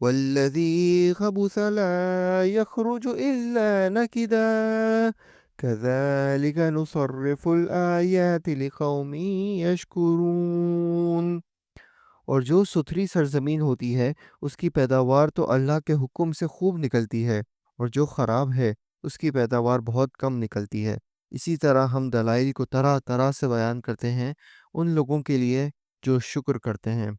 والذي خبث لا يخرج إلا نكدا كذلك نصرف الآيات لقوم يشكرون۔ اور جو ستھری سرزمین ہوتی ہے اس کی پیداوار تو اللہ کے حکم سے خوب نکلتی ہے، اور جو خراب ہے اس کی پیداوار بہت کم نکلتی ہے۔ اسی طرح ہم دلائل کو طرح طرح سے بیان کرتے ہیں ان لوگوں کے لیے جو شکر کرتے ہیں۔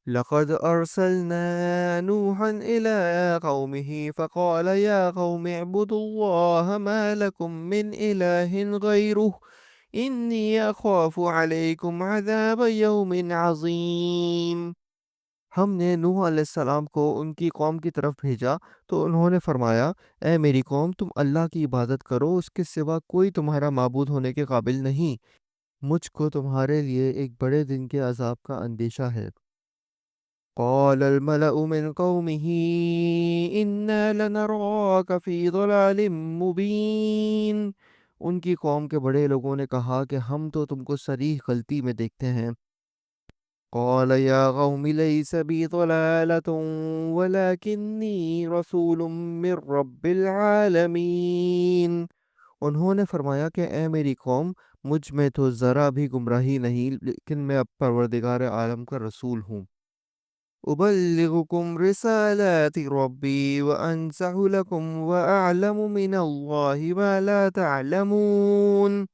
لقد أرسلنا نوحا إلى قومه فقال يا قوم اعبدوا الله ما لكم من إله غيره إني أخاف عليكم عذاب يوم عظيم۔ ہم نے نوح علیہ السلام کو ان کی قوم کی طرف بھیجا تو انہوں نے فرمایا، اے میری قوم، تم اللہ کی عبادت کرو، اس کے سوا کوئی تمہارا معبود ہونے کے قابل نہیں، مجھ کو تمہارے لیے ایک بڑے دن کے عذاب کا اندیشہ ہے۔ قال الملأ من قومه إنا لنراك في ضلال مبين۔ ان کی قوم کے بڑے لوگوں نے کہا کہ ہم تو تم کو صریح غلطی میں دیکھتے ہیں۔ قال يا قوم ليس بي ضلالة ولكني رسول من رب العالمين۔ انہوں نے فرمایا کہ اے میری قوم، مجھ میں تو ذرا بھی گمراہی نہیں، لیکن میں اب پروردگار عالم کا رسول ہوں۔ أبلغكم رسالات ربي وأنصح لكم وأعلم من الله ما لا تعلمون۔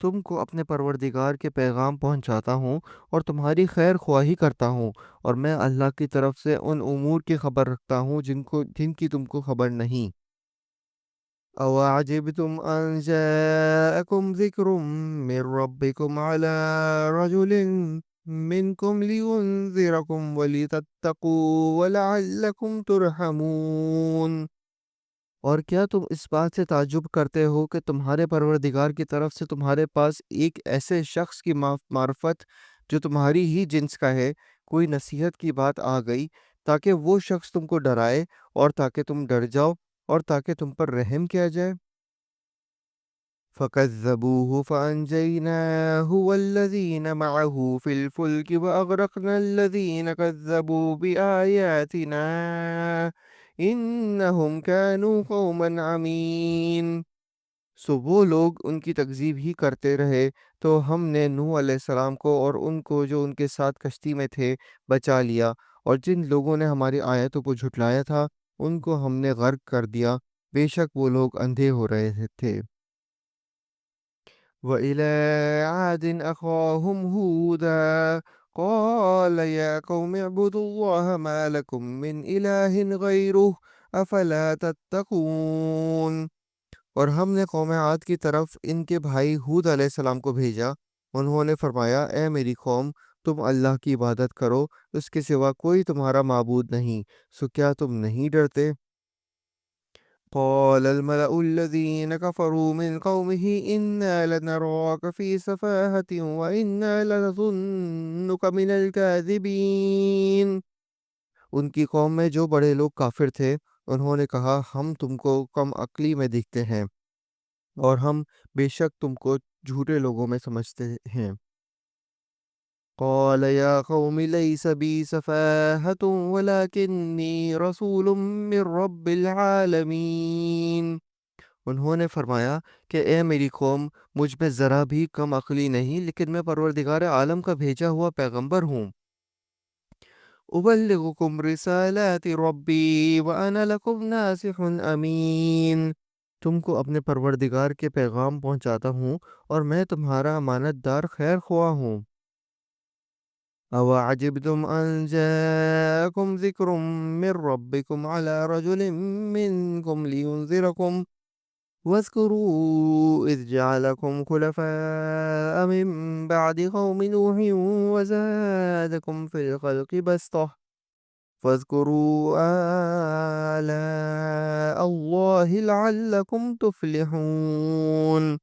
تم کو اپنے پروردگار کے پیغام پہنچاتا ہوں اور تمہاری خیر خواہی کرتا ہوں، اور میں اللہ کی طرف سے ان امور کی خبر رکھتا ہوں جن کی تم کو خبر نہیں۔ أَوَعَجِبْتُمْ أَنْ جَاءَكُمْ ذِكْرٌ مِّن رَّبِّكُمْ عَلَىٰ رَجُلٍ منکم لینذرکم ولتتقوا ولعلکم ترحمون۔ اور کیا تم اس بات سے تعجب کرتے ہو کہ تمہارے پروردگار کی طرف سے تمہارے پاس ایک ایسے شخص کی معرفت جو تمہاری ہی جنس کا ہے کوئی نصیحت کی بات آ گئی، تاکہ وہ شخص تم کو ڈرائے اور تاکہ تم ڈر جاؤ اور تاکہ تم پر رحم کیا جائے۔ فَكَذَّبُوهُ فَأَنجَيْنَاهُ وَالَّذِينَ مَعَهُ فِي الْفُلْكِ وَأَغْرَقْنَا الَّذِينَ كَذَّبُوا بِآيَاتِنَا إِنَّهُمْ كَانُوا قَوْمًا عَمِينَ۔ سو وہ لوگ ان کی تکذیب ہی کرتے رہے تو ہم نے نوح علیہ السلام کو اور ان کو جو ان کے ساتھ کشتی میں تھے بچا لیا، اور جن لوگوں نے ہماری آیتوں کو جھٹلایا تھا ان کو ہم نے غرق کر دیا، بے شک وہ لوگ اندھے ہو رہے تھے۔ وَإِلَىٰ عَادٍ أَخَاهُمْ هُودًا قَالَ يَا قَوْمِ اعْبُدُوا اللَّهَ مَا لَكُم مِّنْ إِلَٰهٍ غَيْرُهُ أَفَلَا تَتَّقُونَ۔ اور ہم نے قوم عاد کی طرف ان کے بھائی ہود علیہ السلام کو بھیجا، انہوں نے فرمایا، اے میری قوم، تم اللہ کی عبادت کرو، اس کے سوا کوئی تمہارا معبود نہیں، سو کیا تم نہیں ڈرتے؟ قال الملأ الذين كفروا من قومه إنا لنراك في سفاهة وإنا لنظنك من الكاذبين۔ ان کی قوم میں جو بڑے لوگ کافر تھے انہوں نے کہا، ہم تم کو کم عقلی میں دیکھتے ہیں اور ہم بے شک تم کو جھوٹے لوگوں میں سمجھتے ہیں۔ قال يا قوم ليس بي سفاهة ولكني رسول من رب العالمين۔ انہوں نے فرمایا کہ اے میری قوم، مجھ میں ذرا بھی کم عقلی نہیں، لیکن میں پروردگار عالم کا بھیجا ہوا پیغمبر ہوں۔ أبلغكم رسالات ربي وأنا لكم ناصح أمين۔ تم کو اپنے پروردگار کے پیغام پہنچاتا ہوں اور میں تمہارا امانت دار خیر خواہ ہوں۔ أَوَعَجِبْتُمْ أَنْ جَاءَكُمْ ذِكْرٌ مِّن رَّبِّكُمْ عَلَىٰ رَجُلٍ مِّنكُمْ لِيُنذِرَكُمْ واذكروا إذ جعلكم خلفاء من بعد قوم نوح وزادكم في الخلق بسطة فاذکروا آلاء اللہ لعلکم تفلحون۔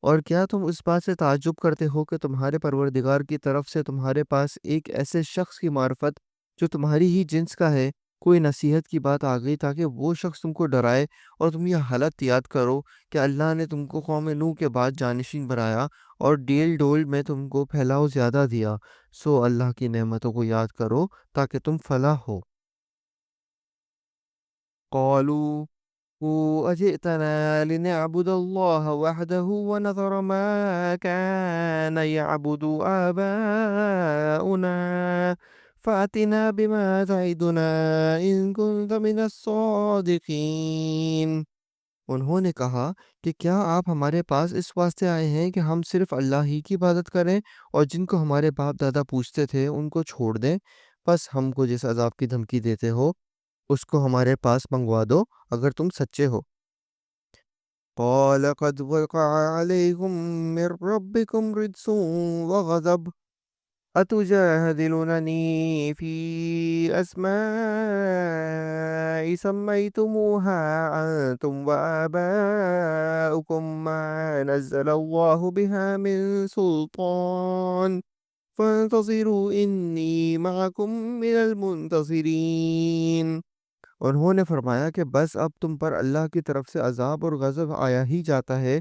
اور کیا تم اس بات سے تعجب کرتے ہو کہ تمہارے پروردگار کی طرف سے تمہارے پاس ایک ایسے شخص کی معرفت جو تمہاری ہی جنس کا ہے کوئی نصیحت کی بات آ گئی تاکہ وہ شخص تم کو ڈرائے؟ اور تم یہ حالت یاد کرو کہ اللہ نے تم کو قوم نوح کے بعد جانشین بنایا اور ڈیل ڈول میں تم کو پھیلاؤ زیادہ دیا۔ سو اللہ کی نعمتوں کو یاد کرو تاکہ تم فلاح ہو۔ قالوا أجئتنا لنعبد الله وحده ونذر ما كان يعبد آباؤنا فأتنا بما تعدنا إن كنت من الصادقين۔ انہوں نے کہا کہ کیا آپ ہمارے پاس اس واسطے آئے ہیں کہ ہم صرف اللہ ہی کی عبادت کریں اور جن کو ہمارے باپ دادا پوچھتے تھے ان کو چھوڑ دیں؟ بس ہم کو جس عذاب کی دھمکی دیتے ہو اس کو ہمارے پاس منگوا دو اگر تم سچے ہو۔ قال قد وقع عليكم من ربكم رجس وغضب أتجادلونني في أسماء سميتموها أنتم وآباؤكم ما نزل الله بها من سلطان فانتظروا إني معكم من المنتظرين۔ انہوں نے فرمایا کہ بس اب تم پر اللہ کی طرف سے عذاب اور غضب آیا ہی جاتا ہے۔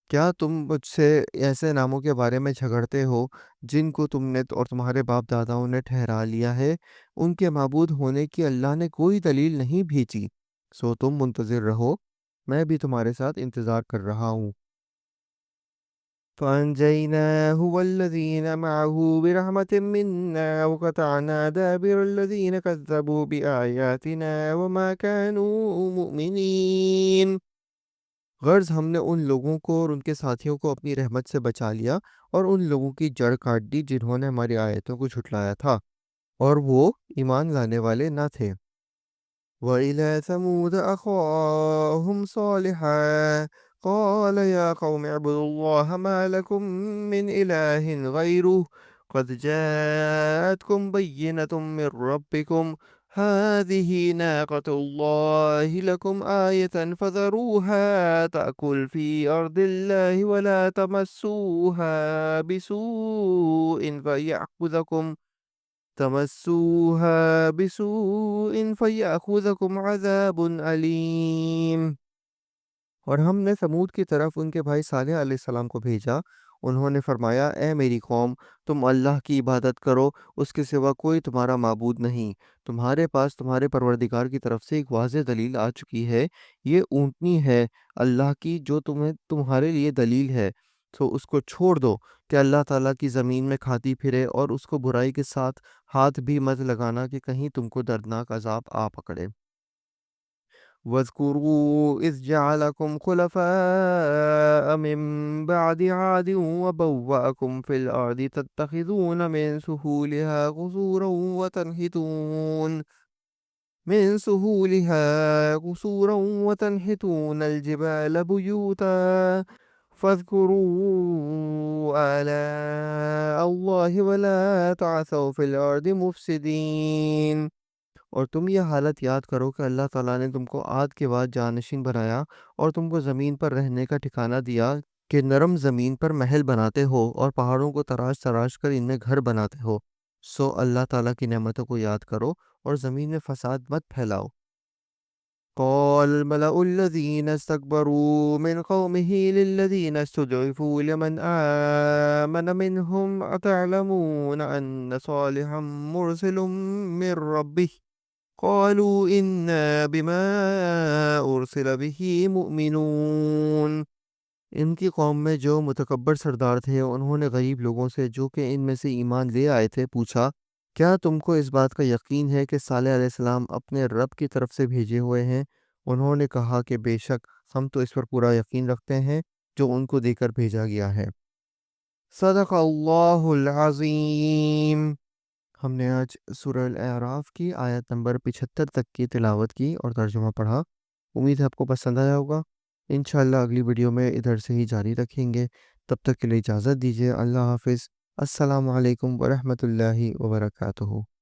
کیا تم مجھ سے ایسے ناموں کے بارے میں جھگڑتے ہو جن کو تم نے اور تمہارے باپ داداؤں نے ٹھہرا لیا ہے؟ ان کے معبود ہونے کی اللہ نے کوئی دلیل نہیں بھیجی، سو تم منتظر رہو، میں بھی تمہارے ساتھ انتظار کر رہا ہوں۔ فَأَنْجَيْنَاهُ وَالَّذِينَ مَعَهُ بِرَحْمَةٍ مِّنَّا وَقَطَعْنَا دَابِرَ الَّذِينَ كَذَّبُوا بِآيَاتِنَا وَمَا كَانُوا مُؤْمِنِينَ۔ غرض ہم نے ان لوگوں کو اور ان کے ساتھیوں کو اپنی رحمت سے بچا لیا اور ان لوگوں کی جڑ کاٹ دی جنہوں نے ہماری آیتوں کو جھٹلایا تھا اور وہ ایمان لانے والے نہ تھے۔ وَإِلَى ثَمُودَ أَخَاهُمْ صَالِحًا قَالَ يَا قَوْمِ اعْبُدُوا اللَّهَ مَا لَكُم مِّنْ إِلَٰهٍ غَيْرُهُ قَدْ جَاءَتْكُمْ بَيِّنَةٌ مِّن رَّبِّكُمْ هذه ناقة الله لكم آية فذروها تأكل في أرض الله ولا تمسوها بسوء فيأخذكم عذاب أليم۔ اور ہم نے ثمود کی طرف ان کے بھائی صالح علیہ السلام کو بھیجا۔ انہوں نے فرمایا اے میری قوم، تم اللہ کی عبادت کرو، اس کے سوا کوئی تمہارا معبود نہیں۔ تمہارے پاس تمہارے پروردگار کی طرف سے ایک واضح دلیل آ چکی ہے، یہ اونٹنی ہے اللہ کی جو تمہارے لیے دلیل ہے، تو اس کو چھوڑ دو کہ اللہ تعالیٰ کی زمین میں کھاتی پھرے، اور اس کو برائی کے ساتھ ہاتھ بھی مت لگانا کہ کہیں تم کو دردناک عذاب آ پکڑے۔ وَاذْكُرُوا إِذْ جَعَلَكُمْ خُلَفَاءَ مِن بَعْدِ عَادٍ وَبَوَّأَكُمْ فِي الْأَرْضِ تَتَّخِذُونَ من سهولها قصورا وتنحتون الجبال بيوتا فاذكروا آلاء الله ولا تعثوا في الأرض مفسدين۔ اور تم یہ حالت یاد کرو کہ اللہ تعالیٰ نے تم کو عاد کے بعد جانشین بنایا اور تم کو زمین پر رہنے کا ٹھکانہ دیا کہ نرم زمین پر محل بناتے ہو اور پہاڑوں کو تراش تراش کر ان میں گھر بناتے ہو۔ سو اللہ تعالیٰ کی نعمتوں کو یاد کرو اور زمین میں فساد مت پھیلاؤ۔ قال الملأ الذين استكبروا من قومه للذين استضعفوا لمن آمن منهم أتعلمون أن صالحا مرسل من ربه قالوا إنا بما أرسل به مؤمنون۔ ان کی قوم میں جو متکبر سردار تھے انہوں نے غریب لوگوں سے جو کہ ان میں سے ایمان لے آئے تھے پوچھا، کیا تم کو اس بات کا یقین ہے کہ صالح علیہ السلام اپنے رب کی طرف سے بھیجے ہوئے ہیں؟ انہوں نے کہا کہ بے شک ہم تو اس پر پورا یقین رکھتے ہیں جو ان کو دے کر بھیجا گیا ہے۔ صدق اللہ العظیم۔ ہم نے آج سورہ الاعراف کی آیت نمبر 75 تک کی تلاوت کی اور ترجمہ پڑھا۔ امید ہے آپ کو پسند آیا ہوگا۔ انشاءاللہ اگلی ویڈیو میں ادھر سے ہی جاری رکھیں گے۔ تب تک کے لیے اجازت دیجیے۔ اللہ حافظ۔ السلام علیکم ورحمۃ اللہ وبرکاتہ۔